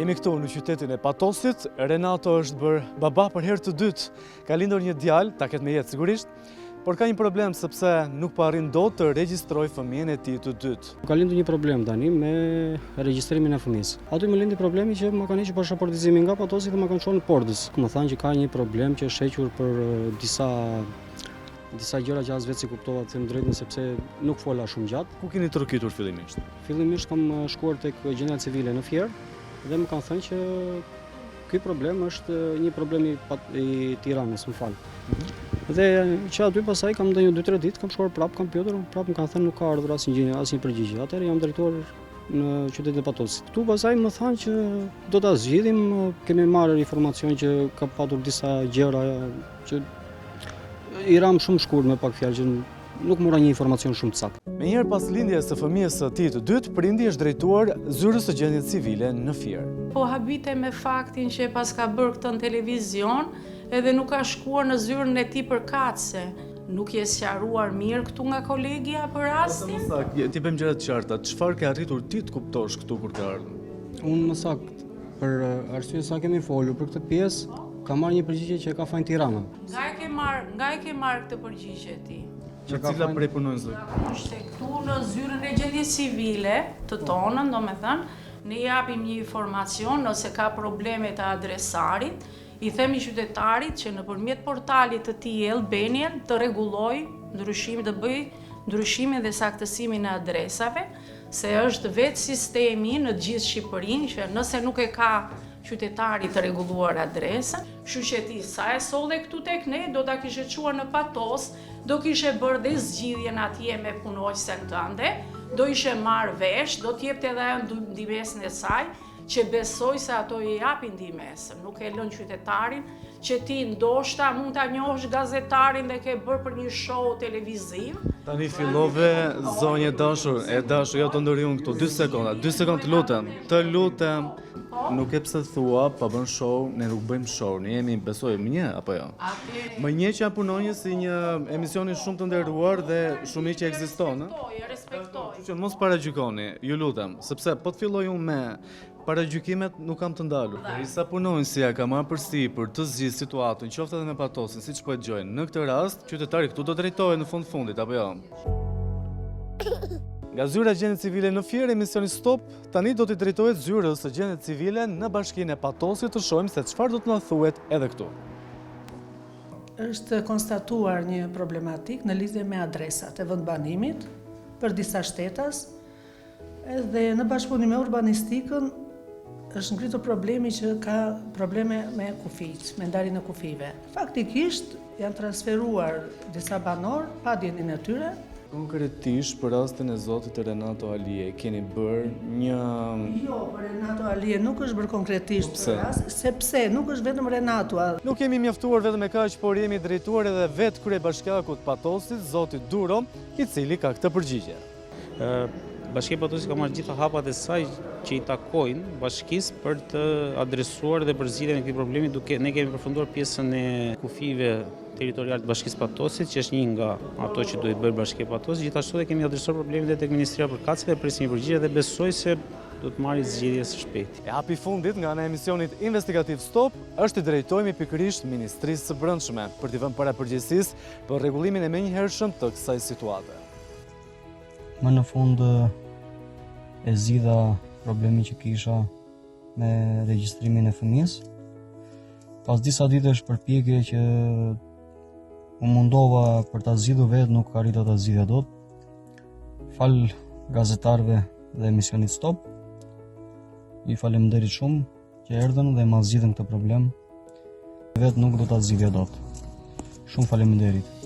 Jemi këtu në qytetin e Patosit. Renato është bërë baba për herë të dytë. Ka lindur një djalë, ta ketë me jetë sigurisht, por ka një problem sepse nuk po arrin dot të regjistroj fëmijën e tij të dytë. Ka lindur një problem tani me regjistrimin e fëmijës. Aty më lindi problemi që më kanë hequr pasaportizimi nga Patosi dhe më kanë çuar në Pordës. Më thanë që ka një problem që është hequr për disa gjëra që as vetë si kuptova të them drejtën sepse nuk fola shumë gjatë. Ku keni trokitur fillimisht? Fillimisht kam shkuar tek Gjendja Civile në Fier dhe më kanë thënë që ky problem është një problem i Tiranës, më fal. Dhe që aty pasaj kam ndonjë 2-3 ditë, kam shkuar prapë, kam pyetur, prapë më kanë thënë nuk ka ardhur asnjë përgjigje. Atëherë jam drejtuar në qytetin e Patosit. Ktu pasaj më thanë që do ta zgjidhim, kemi marrë informacion që ka patur disa gjëra që i ram shumë shkurt me pak fjalë që nuk mora një informacion shumë të saktë. Menjëherë pas lindjes së fëmijës së tij të dytë, prindi është drejtuar zyrës së gjendjes civile në Fier. Po habite me faktin që pas ka bërë këtë në televizion, edhe nuk ka shkuar në zyrën e tij përkatëse. Nuk je sqaruar mirë këtu nga kolegja për rastin? Ti bëjmë gjëra të qarta. Çfarë ke arritur ti të kuptosh këtu kur ka ardhur? Unë më saktë, për arsye sa kemi folur për këtë pjesë, ka marrë një përgjigje që ka fajin Tirana. Nga e ke marrë këtë përgjigje ti? Që cila prej punonjësve? Është këtu në zyrën e gjendjes civile të tonën, domethënë, ne japim një informacion nëse ka probleme të adresarit, i themi qytetarit që nëpërmjet portalit të tij Elbenian të rregulloj të bëj ndryshimin dhe saktësimin e adresave, se është vetë sistemi në gjithë Shqipërinë që nëse nuk e ka qytetari të rregulluar adresën, kështu që ti sa e solle këtu tek ne, do ta kishe çuar në Patos, do kishe bërë dhe zgjidhjen atje me punonjësen tënde, do ishe marrë vesh, do t'jepte edhe ajo ndihmesën e saj, që besoj se ato i japin ndihmesën, nuk e lën qytetarin, që ti ndoshta mund ta njohësh gazetarin dhe ke bërë për një show televiziv. Tani fillove zonjë dashur, jo të ndëri unë këtu 2 sekonda, 2 sekondë të lutem. Nuk e pse thua, pa bën show, ne nuk bëjmë show, ne jemi besoj më një apo jo? Më një që janë punonjës si një emisioni shumë të nderuar dhe shumë i që ekziston, Respektoj. Që mos paragjykoni, ju lutem, sepse po të filloj unë me paragjykimet nuk kam të ndalur. Sa punonjësia ka marrë përsipër të zgjidhë situatën, qoftë edhe me Patosin, siç po e dëgjojnë. Në këtë rast, qytetari këtu do drejtohet në fundit, apo jo? Nga zyra e gjendjes civile në Fier, emisioni Stop, tani do t'i drejtohet zyrës së gjendjes civile në bashkinë e Patosit të shohim se çfarë do të na thuhet edhe këtu. Është konstatuar një problematik në lidhje me adresat e vendbanimit për disa shtetas, edhe në bashkëpunim me urbanistikën është ngritur problemi që ka probleme me kufijt, me ndarjen e kufive. Faktikisht janë transferuar disa banor pa dijenin e tyre. Konkretisht për rastin e zotit Renato Alije, keni bërë një... Jo, për Renato Alije nuk është bërë konkretisht për rast, sepse nuk është vetëm Renato. Nuk kemi mjaftuar vetëm me kaq, por jemi drejtuar edhe vetë kryebashkiakut Patosit, zoti Duro, i cili ka këtë përgjigje. Bashkia e Patosit ka marrë gjitha hapat e saj që i takojnë bashkisë për të adresuar dhe për zgjidhjen e këtij problemi, duke ne kemi përfunduar pjesën e kufive territorial të Bashkisë Patosit, që është një nga ato që duhet bërë Bashkia e Patosit. Gjithashtu dhe kemi adresuar problemin dhe tek Ministria e Përkatësve, presim një përgjigje dhe besoj se do të marrë zgjidhje së shpejti. E hapi fundit nga ana e emisionit investigativ Stop është i drejtohemi pikërisht Ministrisë së Brendshme për t'i vënë para përgjegjësisë për rregullimin e menjëhershëm të kësaj situate. Më në fund e zgjidha problemin që kisha me regjistrimin e fëmijës. Pas disa ditësh përpjekje që u mundova për ta zgjidhur vetë, nuk arrita ta zgjidhja dot. Fal gazetarëve dhe emisionit Stop. I faleminderit shumë që erdhën dhe ma zgjidhën këtë problem. Vetë nuk do ta zgjidhja dot. Shumë faleminderit.